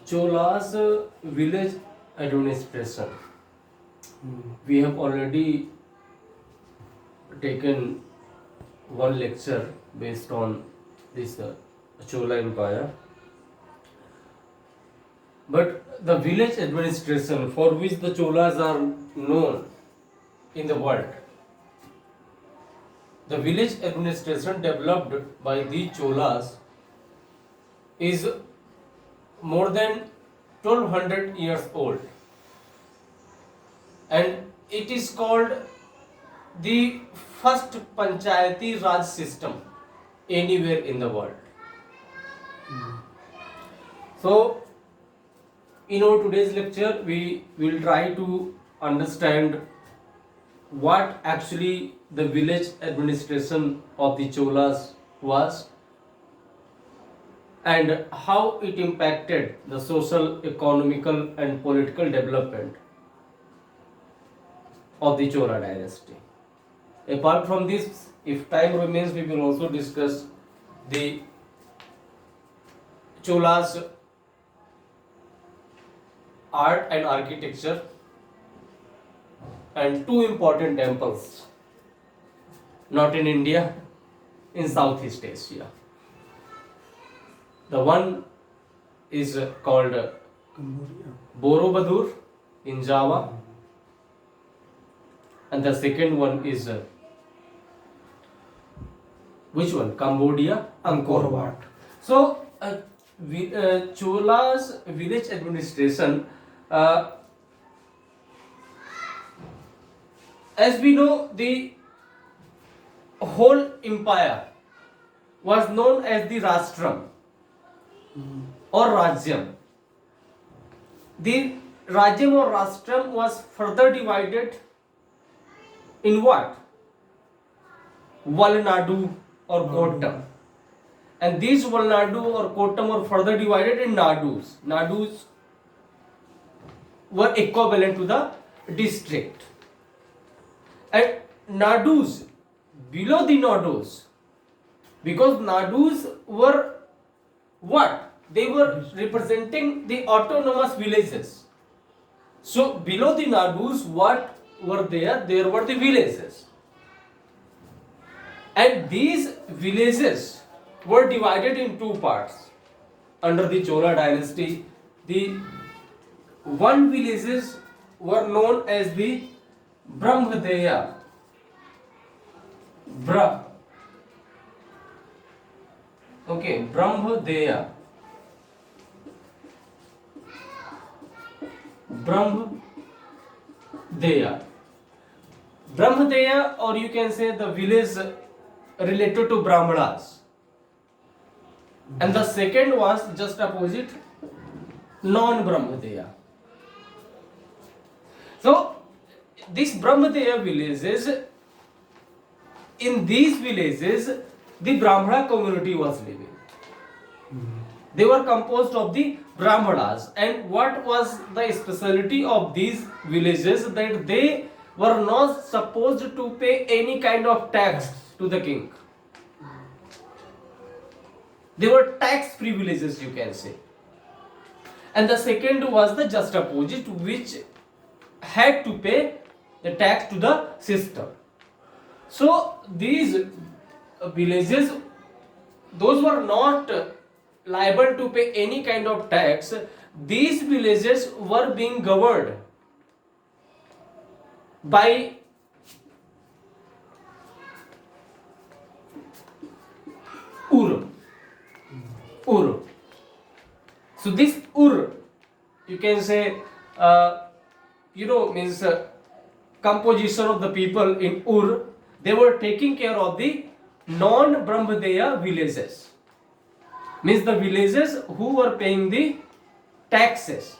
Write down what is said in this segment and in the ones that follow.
Chola's village administration. We have already taken one lecture based on this Chola Empire. But the village administration for which the Cholas are known in the world, the village administration developed by the Cholas is more than 1200 years old, and it is called the first Panchayati Raj system anywhere in the world. So, in our today's lecture, we will try to understand what actually the village administration of the Cholas was and how it impacted the social, economical, and political development of the Chola dynasty. Apart from this, if time remains, we will also discuss the Cholas art and architecture and two important temples, not in India, in Southeast Asia. The one is called Borobudur in Java, and the second one is which one? Cambodia, Angkor Wat. So, Chola's village administration, as we know, the whole empire was known as the Rastram or Rajyam. The Rajyam or Rastram was further divided in what? Valnadu or Kotam. And these Valnadu or Kotam were further divided in Nadus. Nadus were equivalent to the district. And Nadus, below the Nadus, because Nadus were what? They were representing the autonomous villages. So below the Nadus, what were there? There were the villages. And these villages were divided in two parts. Under the Chola dynasty, the one villages were known as the Brahmadeya. Brahmadeya. Brahmadeya, or you can say the village related to Brahmanas. And the second was just opposite, non-Brahmadeya. So, these Brahmadeya villages, in these villages, the Brahmana community was living. They were composed of the Brahmanas. And what was the specialty of these villages? That they were not supposed to pay any kind of tax to the king. They were tax free villages, you can say. And the second was the just opposite, which had to pay the tax to the system. So these villages, those were not liable to pay any kind of tax. These villages were being governed by Ur. So this Ur, you can say, means composition of the people in Ur. They were taking care of the non-Brahmadeya villages. Means the villages who were paying the taxes.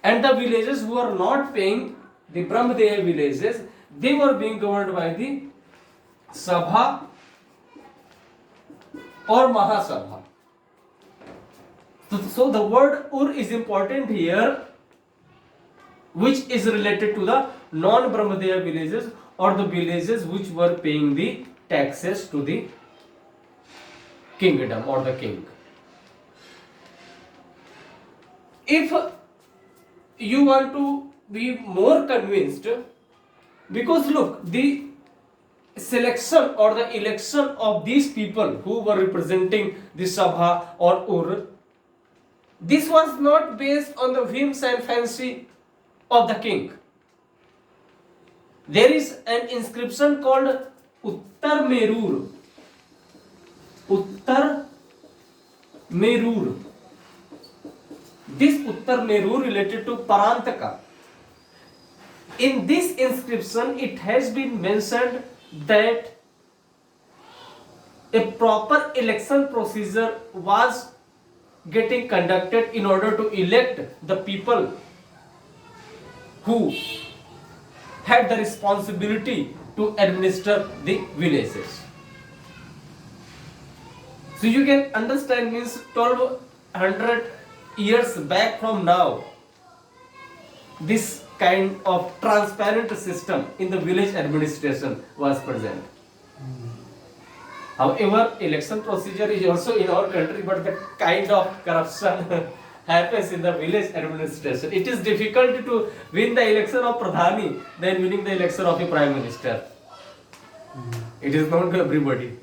And the villages who were not paying the Brahmadeya villages, they were being governed by the Sabha or Mahasabha. So the word Ur is important here, which is related to the non-Brahmadeya villages or the villages which were paying the taxes to the kingdom or the king. if you want to be more convinced, because look, the selection or the election of these people who were representing the Sabha or Ur, this was not based on the whims and fancy of the king. There is an inscription called Uttar Merur. Uttar Merur. This Uttar Merur related to Parantaka. In this inscription, it has been mentioned that a proper election procedure was getting conducted in order to elect the people who had the responsibility to administer the villages. So you can understand, means 1200 years back from now, this kind of transparent system in the village administration was present. However, election procedure is also in our country, but the kind of corruption happens in the village administration. It is difficult to win the election of Pradhani than winning the election of a Prime Minister. It is known to everybody.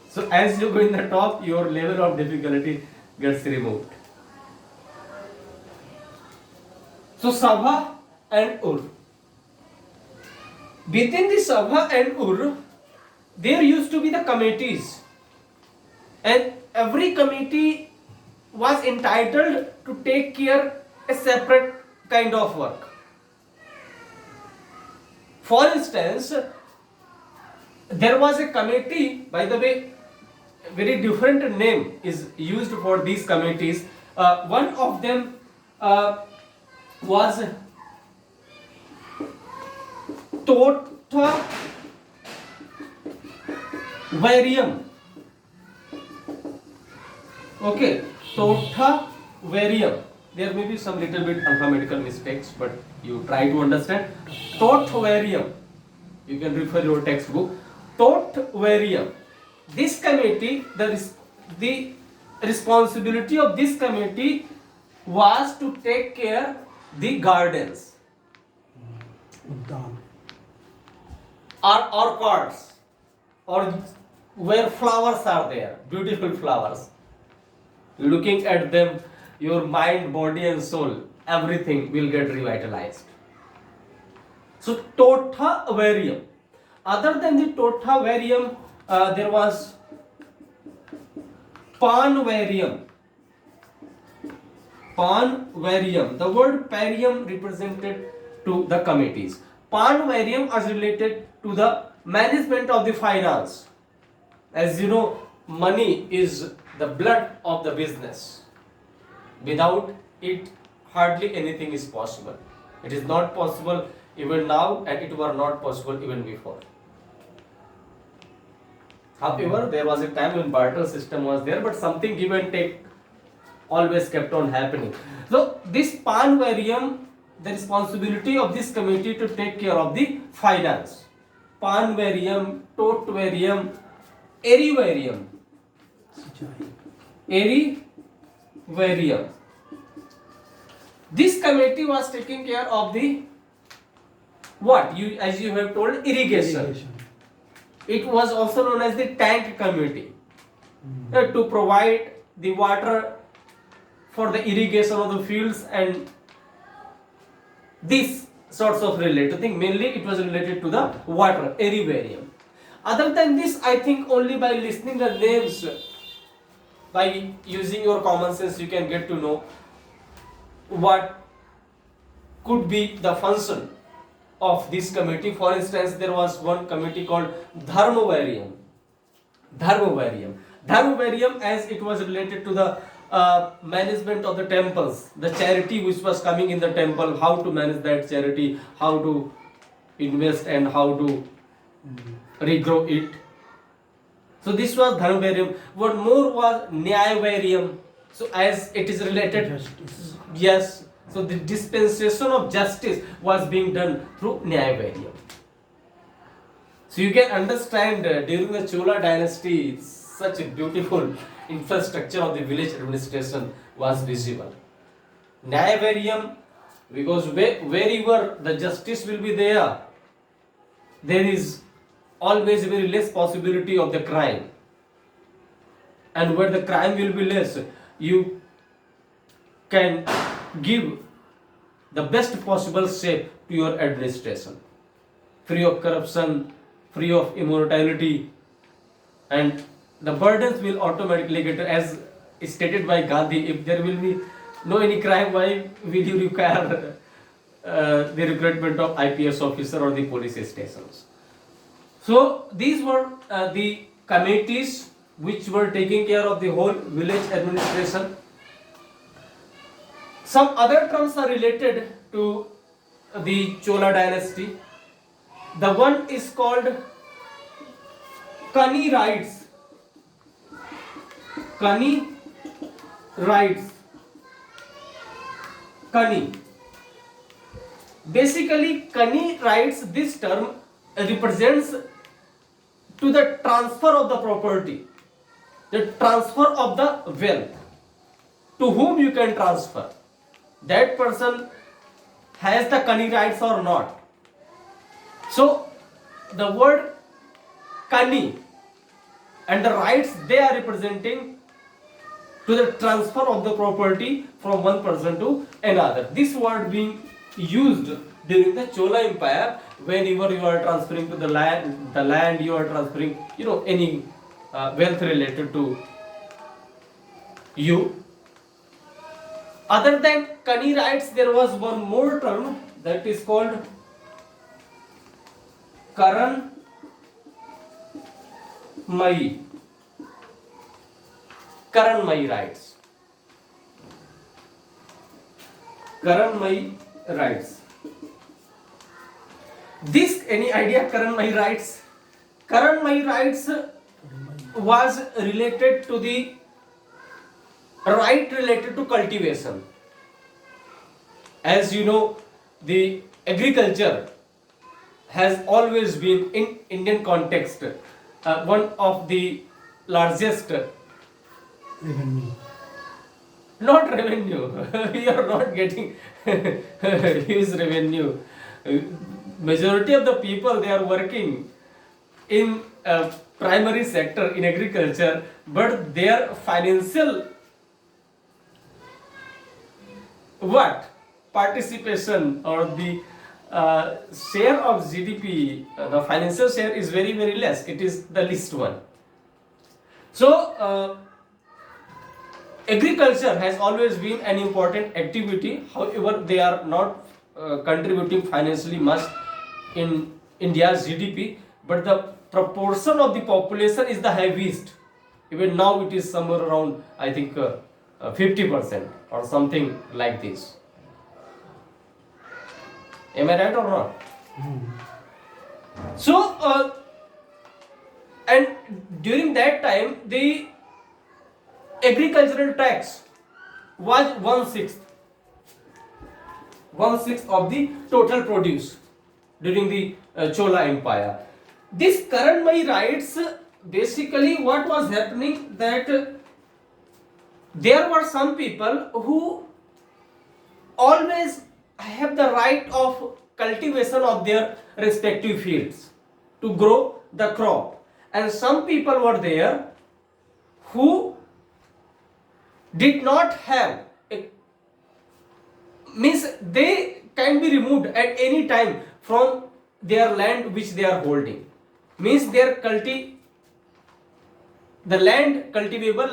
So as you go in the top, your level of difficulty gets removed. So Sabha and Ur. Within the Sabha and Ur, there used to be the committees, and every committee was entitled to take care a separate kind of work. For instance, there was a committee, by the way, a very different name is used for these committees. One of them was Tota Varium. Okay, Tota Varium. There may be some little bit alphabetical mistakes, but you try to understand. Tota Varium. You can refer your textbook. Tota Varium. This committee, the responsibility of this committee was to take care the gardens or orchards, or where flowers are there, beautiful flowers. Looking at them, your mind, body and soul, everything will get revitalized. So Tota Varium. Other than the Tota Varium, there was Panvarium. Panvarium. The word parium represented to the committees. Panvarium was related to the management of the finance. As you know, money is the blood of the business. Without it, hardly anything is possible. It is not possible even now, and it was not possible even before. However, there was a time when barter system was there, but something give and take always kept on happening. So this Panvarium, the responsibility of this committee to take care of the finance. Panvarium, Totvarium, Erivarium. Erivarium. This committee was taking care of the what? As you have told, irrigation. It was also known as the tank committee, to provide the water for the irrigation of the fields and these sorts of related thing. Mainly it was related to the water, Erivarium. Other than this, I think only by listening the names, by using your common sense, you can get to know what could be the function of this committee. For instance, there was one committee called Dharmavarium. Dharmavarium, as it was related to the management of the temples, the charity which was coming in the temple, how to manage that charity, how to invest and how to regrow it. So this was Dharmavarium. One more was Nyayavarium. So as it is related, justice. Yes. So the dispensation of justice was being done through Nyayavarium. So you can understand during the Chola dynasty, such a beautiful infrastructure of the village administration was visible. Nyavarium, because wherever the justice will be there, there is always very less possibility of the crime. And where the crime will be less, you can give the best possible shape to your administration. Free of corruption, free of immortality, and the burdens will automatically get, as stated by Gandhi, if there will be no any crime, why will you require the recruitment of IPS officer or the police stations? So these were the committees which were taking care of the whole village administration. Some other terms are related to the Chola dynasty. The one is called Kani rights. Kani rights. Kani. Basically, Kani rights, this term represents to the transfer of the property, the transfer of the wealth. To whom you can transfer? That person has the Kani rights or not. So, the word Kani and the rights they are representing to the transfer of the property from one person to another. This word being used during the Chola Empire, whenever you are transferring to the land you are transferring, any wealth related to you. Other than Kani rights, there was one more term that is called Karan Mai. Karan Mai rights. Karan Mai rights. This, any idea Karan Mai rights? Karan Mai rights was related to the right related to cultivation. As you know, the agriculture has always been in Indian context one of the largest revenue. Not revenue. We are not getting huge revenue. Majority of the people, they are working in primary sector in agriculture, but their financial participation or the share of GDP, the financial share is very, very less. It is the least one. So agriculture has always been an important activity. However, they are not contributing financially much in India's GDP, but the proportion of the population is the heaviest. Even now it is somewhere around, I think, 50% or something like this. Am I right or not? So, and during that time, the agricultural tax was 1/6 of the total produce during the Chola Empire. This Karan Mai rights, basically what was happening, that there were some people who always have the right of cultivation of their respective fields to grow the crop, and some people were there who did not have means they can be removed at any time from their land which they are holding, means their cultivable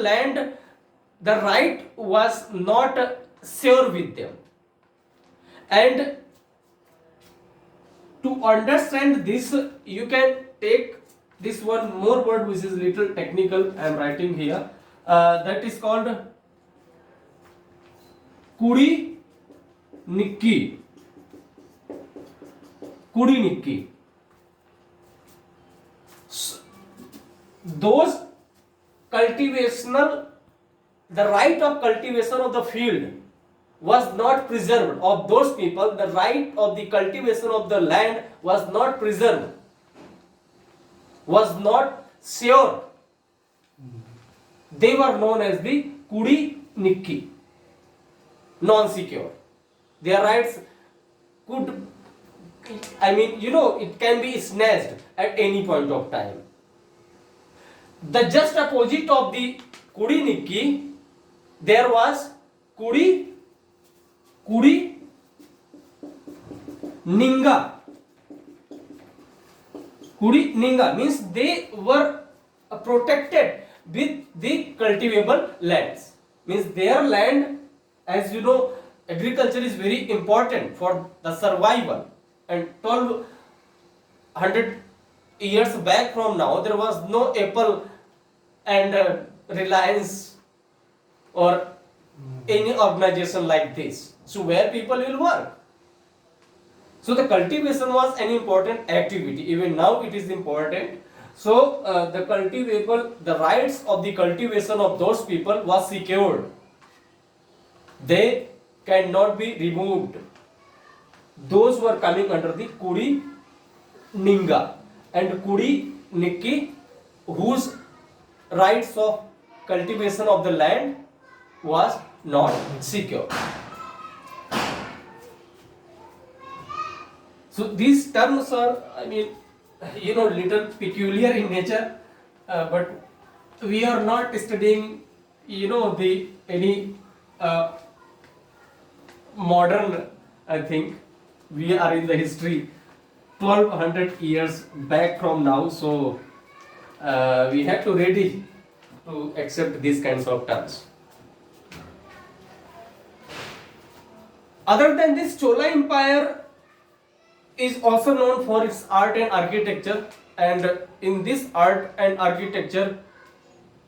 land, the right was not sure with them. And to understand this, you can take this one more word which is little technical. I am writing here, that is called Kudi Nikki. Kudi Nikki. Those cultivational, the right of cultivation of the field was not preserved. Of those people, the right of the cultivation of the land was not preserved, was not sure. they were known as the Kudi Nikki, non-secure. Their rights could, I mean, it can be snatched at any point of time. The just opposite of the Kudi Nikki, there was Kudi Ninga. Kudi Ninga means they were protected with the cultivable lands. Means their land, as you know, agriculture is very important for the survival. And 1200 years back from now, there was no Apple and Reliance or any organization like this. So where people will work. So the cultivation was an important activity. Even now it is important. So the rights of the cultivation of those people was secured. They cannot be removed. Those were coming under the Kudi Ninga and Kudi Nikki, whose rights of cultivation of the land was not secure. So these terms are, little peculiar in nature, but we are not studying, any modern, I think. We are in the history 1200 years back from now, so we have to ready to accept these kinds of terms. Other than this, Chola Empire is also known for its art and architecture, and in this art and architecture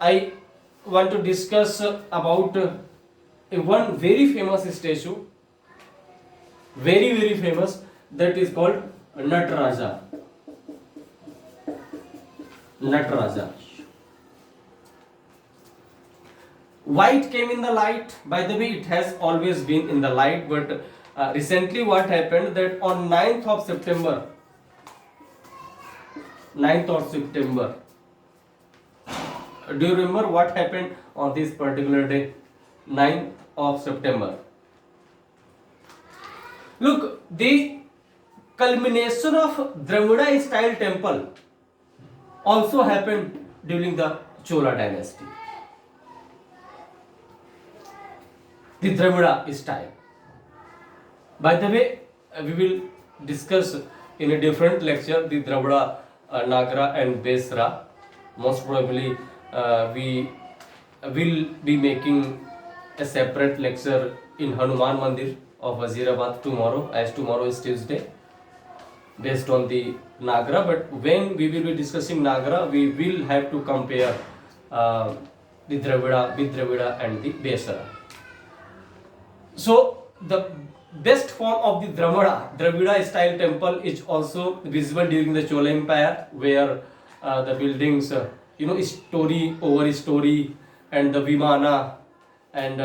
I want to discuss about one very famous statue, very famous, that is called natraja. Why it came in the light? By the way, it has always been in the light, but recently what happened, that on 9th of September, do you remember what happened on this particular day, 9th of September? Look, the culmination of Dravida style temple also happened during the Chola dynasty. The Dravida style. By the way, we will discuss in a different lecture the Dravida, Nagara and Besra. Most probably we will be making a separate lecture in Hanuman Mandir of Wazirabad tomorrow, as tomorrow is Tuesday, based on the Nagara. But when we will be discussing Nagara, we will have to compare the Dravida with Dravida and the Besra. So the best form of the Dravida style temple is also visible during the Chola Empire, where the buildings, story over story, and the Vimana and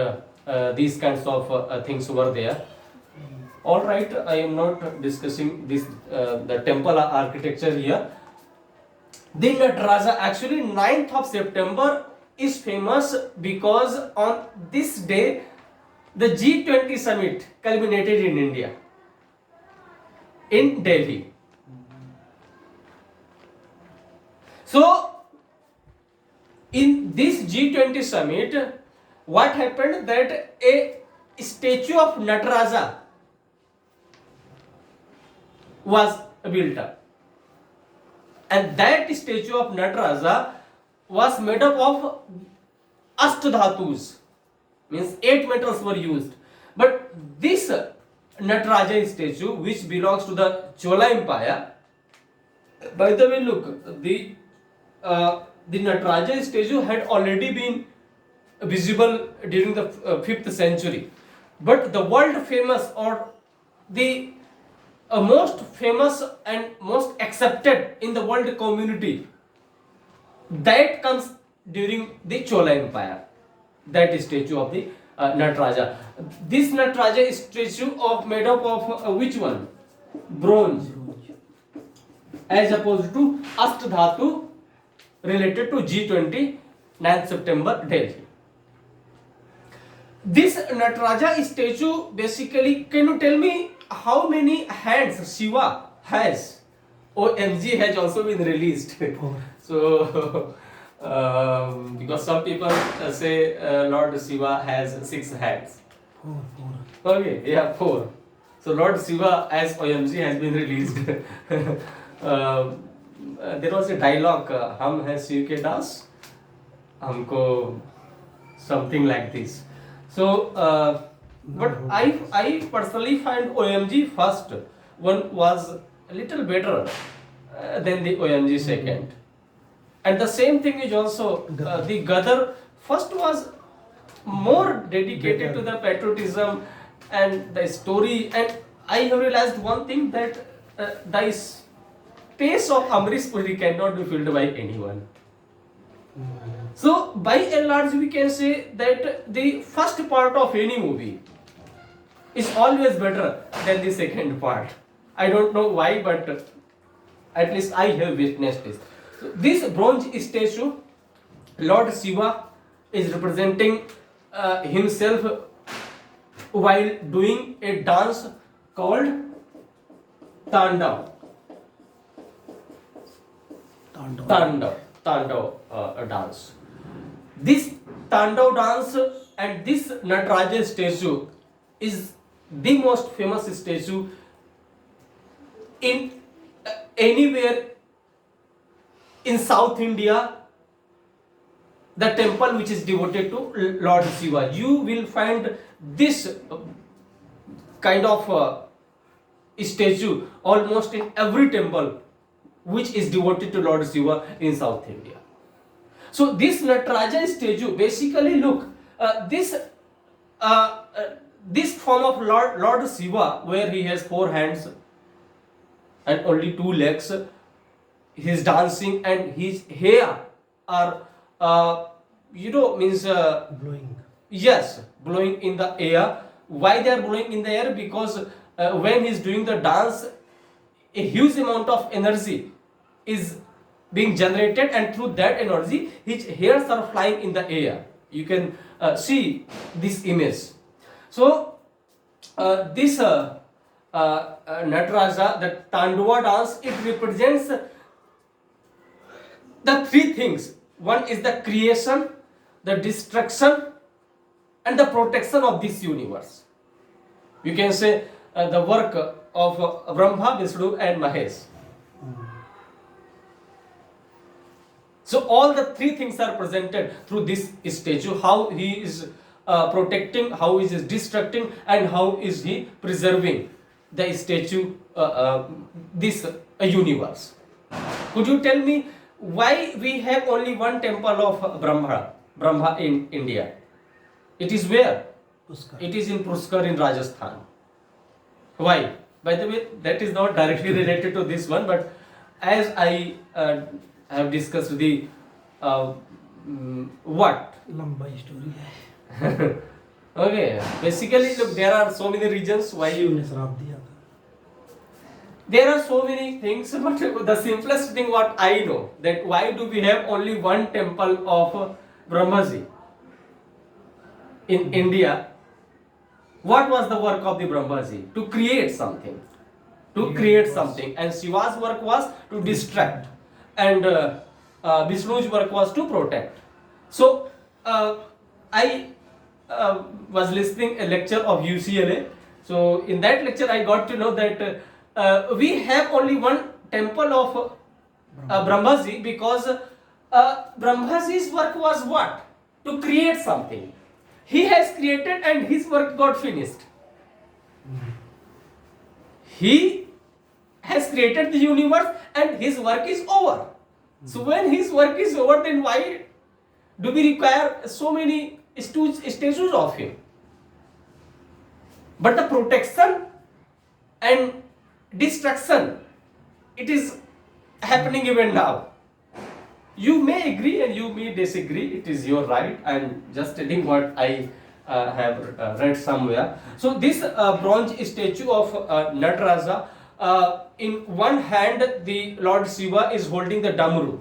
these kinds of things were there. All right, I am not discussing this the temple architecture here. The Natraja, actually 9th of September is famous because on this day the G20 summit culminated in India, in Delhi. So in this G20 summit, what happened, that a statue of Nataraja was built up, and that statue of Nataraja was made up of ashtadhatus, means 8 metals were used. But this Nataraja statue, which belongs to the Chola Empire, by the way, look, the Nataraja statue had already been visible during the 5th century, but the world famous, or the most famous and most accepted in the world community, that comes during the Chola Empire, that is statue of the Nataraja. This Nataraja is statue of made up of which one? Bronze, as opposed to Ashtadhatu related to G20 9th September, Delhi. This Nataraja statue basically, can you tell me how many hands Shiva has? OMG has also been released. 4. So, because some people say Lord Shiva has 6 hands. 4. Okay, yeah, 4. So Lord Shiva as OMG has been released. There was a dialogue, "Hum hai Shiv ke das, humko," something like this. So, but I personally find OMG first one was a little better than the OMG second. And the same thing is also the Gadar first was more dedicated to the patriotism and the story. And I have realized one thing, that the space of Amrish Puri cannot be filled by anyone. So by and large we can say that the first part of any movie is always better than the second part. I don't know why, but at least I have witnessed this. So this bronze statue, Lord Shiva is representing himself while doing a dance called Tandav. Tandav dance. This Tandav dance and this Nataraja statue is the most famous statue in anywhere in South India. The temple which is devoted to Lord Shiva, you will find this kind of statue almost in every temple which is devoted to Lord Shiva in South India. So this Nataraja statue basically, look, this form of Lord Shiva, where he has 4 hands and only 2 legs, he is dancing and his hair are means Blowing. yes, blowing in the air. Why they are blowing in the air? Because when he is doing the dance, a huge amount of energy is being generated, and through that energy his hairs are flying in the air. You can see this image. So this Nataraja, the Tandava dance, it represents the 3 things. One is the creation, the destruction, and the protection of this universe. You can say the work of Brahma, Vishnu and Mahesh. So all the 3 things are presented through this statue. How he is protecting, how he is destructing, and how is he preserving the statue, this universe. Could you tell me why we have only one temple of Brahma in India? It is where? Puskar. It is in Puskar in Rajasthan. Why? By the way, that is not directly related to this one, but as I have discussed the what? लंबाई story है. Okay, basically, look, there are so many reasons why Shiva you. ने श्राप दिया था. There are so many things, but the simplest thing what I know, that why do we have only one temple of Brahmaji in India? What was the work of the Brahmaji? To create something. To create something. And Shiva's work was to distract. And Vishnu's work was to protect. So, I was listening a lecture of UCLA. So, in that lecture, I got to know that we have only one temple of Brahmaji, because Brahmaji's work was what? To create something. He has created and his work got finished. He has created the universe and his work is over. So when his work is over, then why do we require so many statues of him? But the protection and destruction, it is happening even now. You may agree and you may disagree, it is your right. I am just telling what I have read somewhere. So this bronze statue of Nataraja, in one hand the Lord Shiva is holding the Damaru,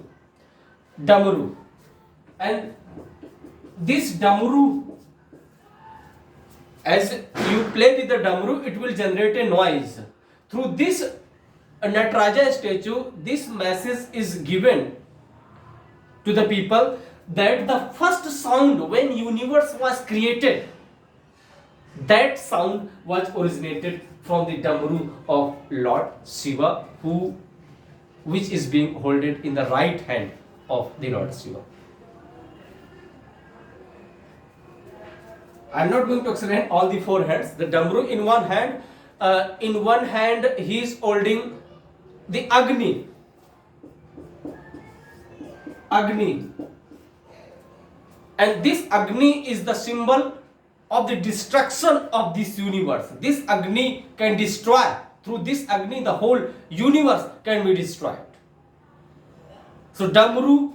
and this damru, as you play with the damru, it will generate a noise. Through this natraja statue, this message is given to the people that the first sound when universe was created, that sound was originated from the damru of Lord Shiva, which is being holded in the right hand of the Lord Shiva. I am not going to explain all the four hands. The damru in one hand he is holding the Agni. And this Agni is the symbol of the destruction of this universe. This Agni can destroy. Through this Agni, the whole universe can be destroyed. So damru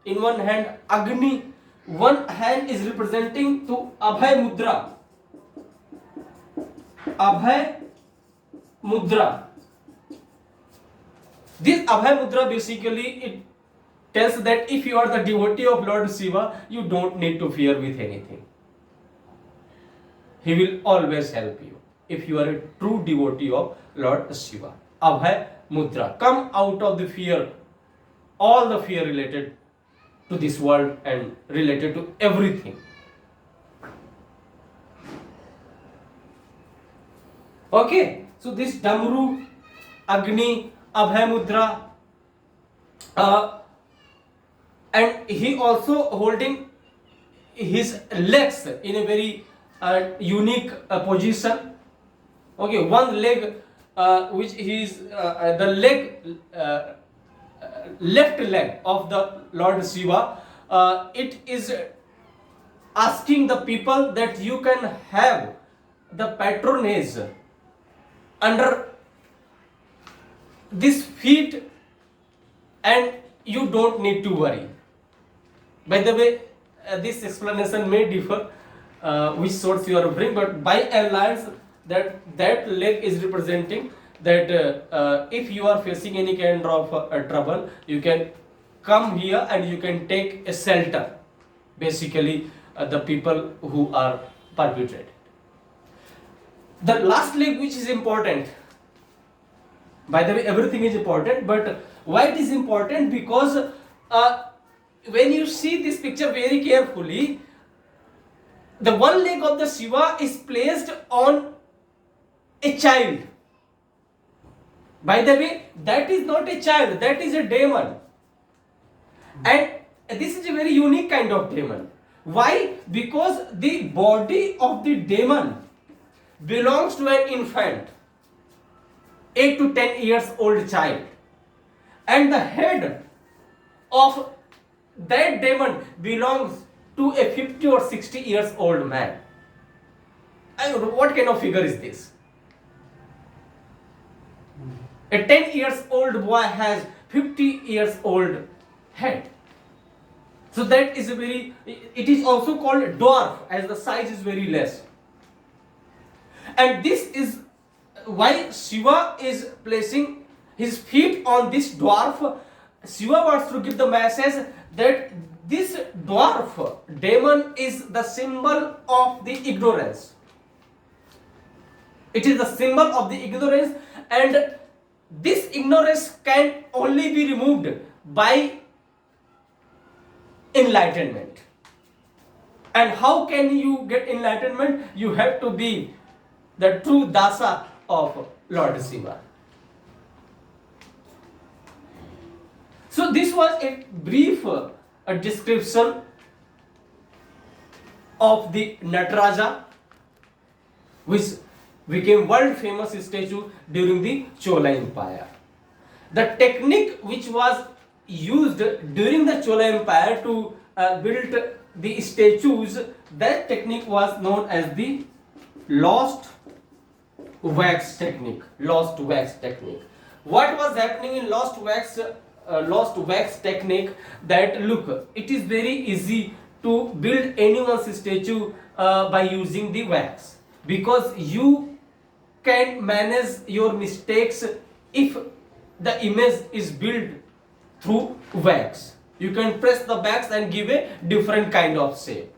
in one hand, Agni. One hand is representing to Abhay Mudra. Abhay Mudra. This Abhay Mudra basically it tells that if you are the devotee of Lord Shiva, you don't need to fear with anything. He will always help you if you are a true devotee of Lord Shiva. Abhay Mudra. Come out of the fear, all the fear related to this world and related to everything. Okay, so this damru, Agni, Abhay Mudra, and he also holding his legs in a very unique position. Okay, one leg which is the left leg of the Lord Shiva, it is asking the people that you can have the patronage under this feet and you don't need to worry. By the way, this explanation may differ which source you are referring, but by and large that leg is representing that if you are facing any kind of trouble, you can come here and you can take a shelter. Basically, the people who are perpetrated. The last leg, which is important. By the way, everything is important, but why it is important? Because when you see this picture very carefully, the one leg of the Shiva is placed on a child. By the way, that is not a child, that is a demon. And this is a very unique kind of demon. Why? Because the body of the demon belongs to an infant, 8 to 10 years old child. And the head of that demon belongs to a 50 or 60 years old man. What kind of figure is this? A 10 years old boy has 50 years old head. So that is it is also called dwarf, as the size is very less. And this is why Shiva is placing his feet on this dwarf. Shiva wants to give the message that this dwarf demon is the symbol of the ignorance. It is the symbol of the ignorance, and this ignorance can only be removed by enlightenment. And how can you get enlightenment? You have to be the true dasa of Lord Shiva. So this was a brief description of the natraja, which became world famous statue during the Chola Empire. The technique which was used during the Chola Empire to build the statues, that technique was known as the lost wax technique. Lost wax technique. What was happening in lost wax technique? That look, it is very easy to build anyone's statue by using the wax, because you can manage your mistakes if the image is built through wax. You can press the wax and give a different kind of shape.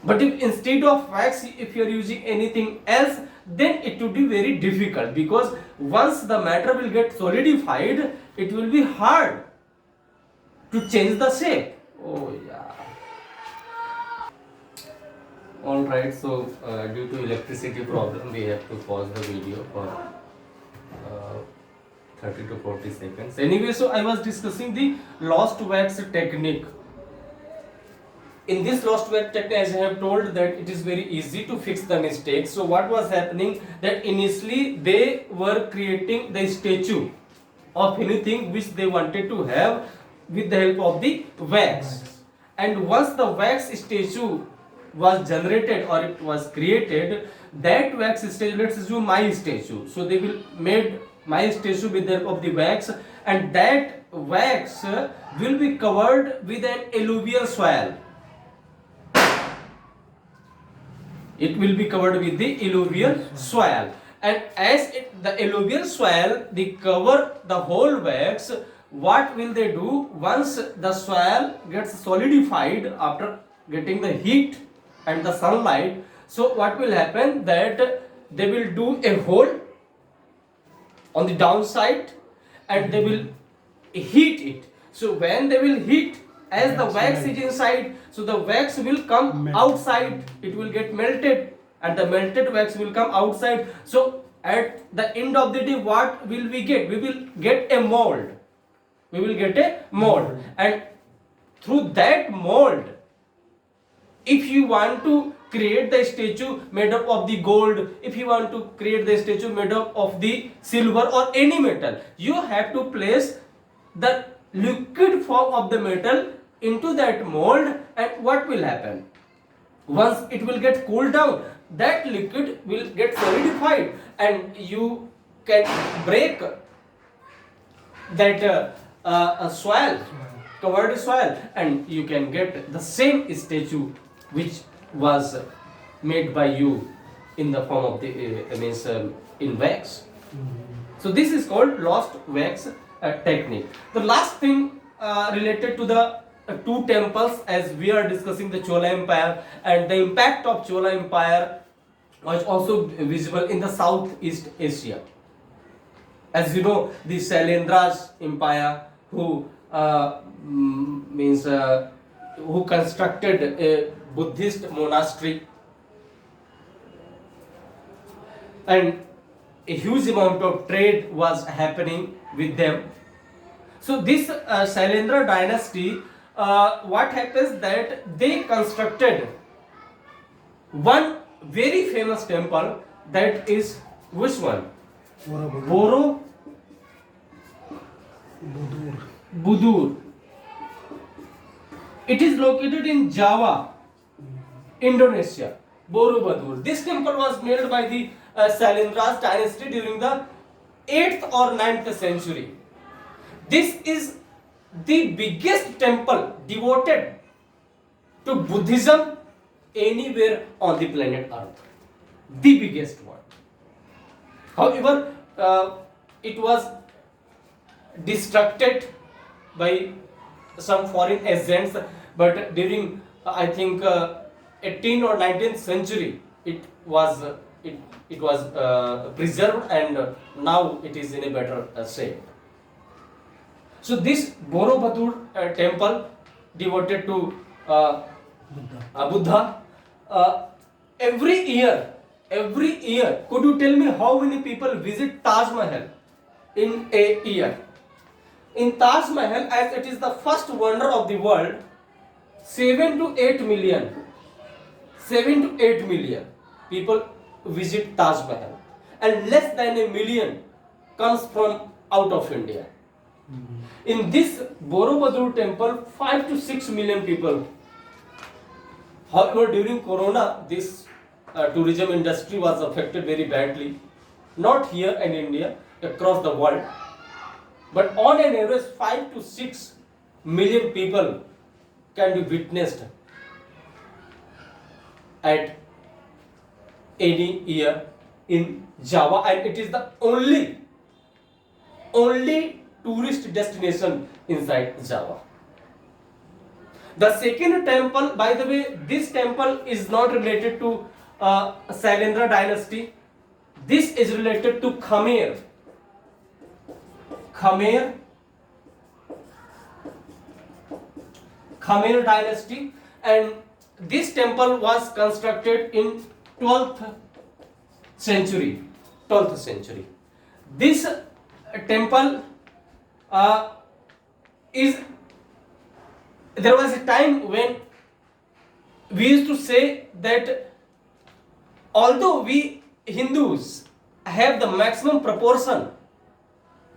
But if instead of wax, if you are using anything else, then it would be very difficult, because once the matter will get solidified, it will be hard to change the shape. Oh yeah. All right. So due to electricity problem, we have to pause the video for 30 to 40 seconds. Anyway, so I was discussing the lost wax technique. In this lost wax technique, as I have told, that it is very easy to fix the mistakes. So what was happening, that initially they were creating the statue of anything which they wanted to have with the help of the wax. And once the wax statue was generated or it was created, that wax statue, let's assume my statue, so they will made my statue with the help of the wax, and that wax will be covered with an alluvial soil. It will be covered with the alluvial soil, and as the alluvial soil, they cover the whole wax. What will they do? Once the soil gets solidified after getting the heat and the sunlight, so what will happen, that they will do a hole on the downside and they will heat it. So when they will heat, as the wax is inside, so the wax will come outside, it will get melted, and the melted wax will come outside. So at the end of the day, what will we get? We will get a mold. We will get a mold, and through that mold, if you want to create the statue made up of the gold, if you want to create the statue made up of the silver or any metal, you have to place the liquid form of the metal into that mold, and what will happen? Once it will get cooled down, that liquid will get solidified, and you can break that soil, covered soil, and you can get the same statue which was made by you in the form of the in wax. So this is called lost wax technique. The last thing related to the two temples, as we are discussing the Chola Empire, and the impact of Chola Empire was also visible in the Southeast Asia. As you know, the Shailendra's empire, who who constructed a Buddhist monastery, and a huge amount of trade was happening with them. So this Shailendra dynasty, what happens, that they constructed one very famous temple, that is which one? Boro Budur. It is located in Java, Indonesia. Borobudur. This temple was made by the Shailendra's dynasty during the 8th or 9th century. This is the biggest temple devoted to Buddhism anywhere on the planet Earth. The biggest one. However, it was destructed by some foreign agents, but during I think 18th or 19th century, it was preserved, and now it is in a better shape. So this Borobudur temple devoted to Buddha, every year, could you tell me how many people visit Taj Mahal in a year? In Taj Mahal, as it is the first wonder of the world, 7 to 8 million people visit Taj Mahal, and less than a million comes from out of India. In this Borobudur temple, 5 to 6 million people. However, during Corona, this tourism industry was affected very badly. Not here in India, across the world. But on an average, 5 to 6 million people can be witnessed at any year in Java, and it is the only tourist destination inside Java. The second temple, by the way, this temple is not related to Sailendra dynasty. This is related to Khmer. Khmer dynasty, and this temple was constructed in 12th century. 12th century. This temple is, there was a time when we used to say that although we Hindus have the maximum proportion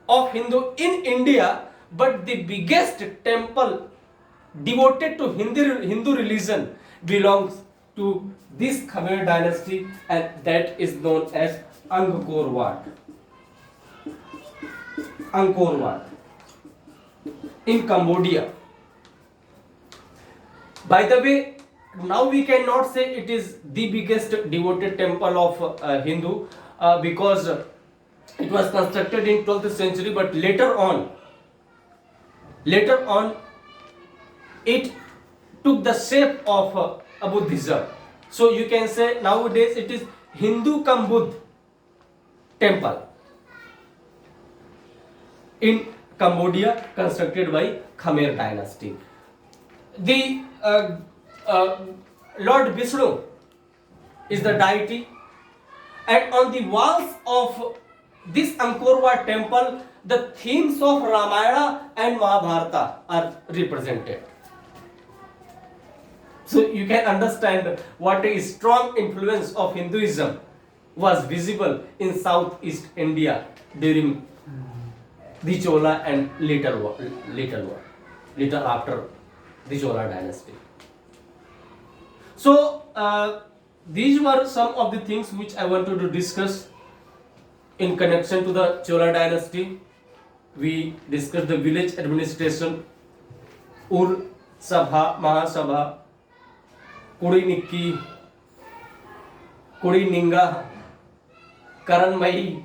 of Hindu in India, but the biggest temple devoted to Hindu religion belongs to this Khmer dynasty, and that is known as Angkor Wat. Angkor Wat in Cambodia. By the way, now we cannot say it is the biggest devoted temple of Hindu because it was constructed in 12th century, but later on it took the shape of Buddhism. So you can say nowadays it is Hindu cum Buddh temple in Cambodia, constructed by Khmer dynasty. The Lord Vishnu is the deity, and on the walls of this Angkor Wat temple, the themes of Ramayana and Mahabharata are represented. So you can understand what a strong influence of Hinduism was visible in Southeast India during the Chola and little after the Chola dynasty. So these were some of the things which I wanted to discuss in connection to the Chola dynasty. We discussed the village administration, Ur Sabha, Mahasabha, Kudi Nikki, Kudi Ninga, Karanmai,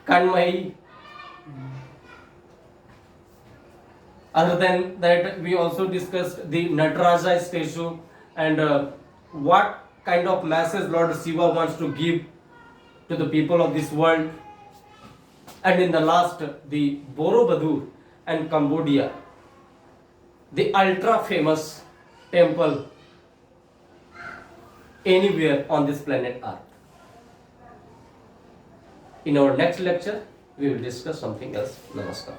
Kanmai. Other than that, we also discussed the natraja statue and what kind of message Lord Shiva wants to give to the people of this world. And in the last, the Borobudur and Cambodia, the ultra famous temple anywhere on this planet Earth. In our next lecture, we will discuss something else. Namaskar.